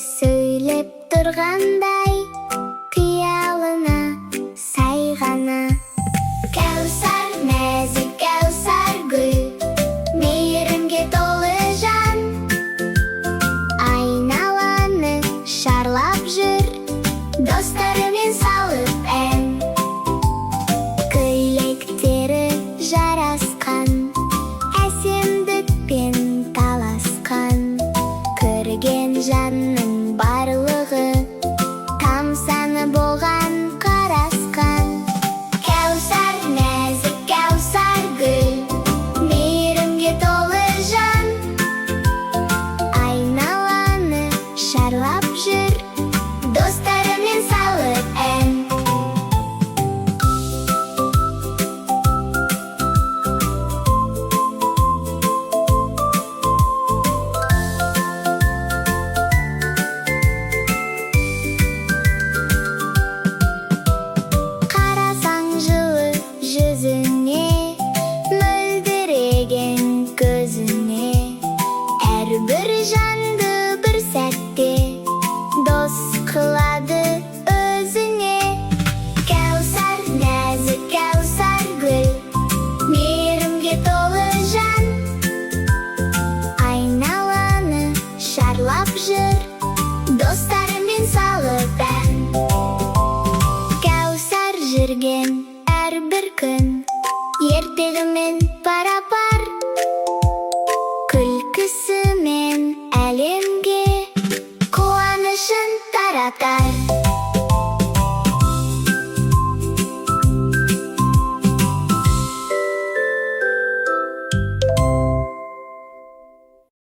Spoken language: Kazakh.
сөйлеп тұрғандай, қиялына сай ғана. Кәусар, нәзік кәусар гүл, мейірімге толы жан, айналаны шарлап жүр, достарымен салып ән. Көйлектері жарасқан, әсемдікпен таласқан, көрген жанның барлығы тамсаны болған қарасқан. Кәусар, нәзік кәусар гүл, мейірімге толы жан, айналаны шарлап жүр, достарымен салып ән. Қарасаң жылы жүзіне, мөлдіреген көзіне, әрбір жанды бір сәтте дос қылады өзіне. Кәусар, нәзік кәусар гүл, мейірімге толы жан, айналаны шарлап жүр, достарымен салып ән. Кәусар жүрген әрбір күн ертегімен пара-пар, күлкісімен әлемге қуанышын таратар.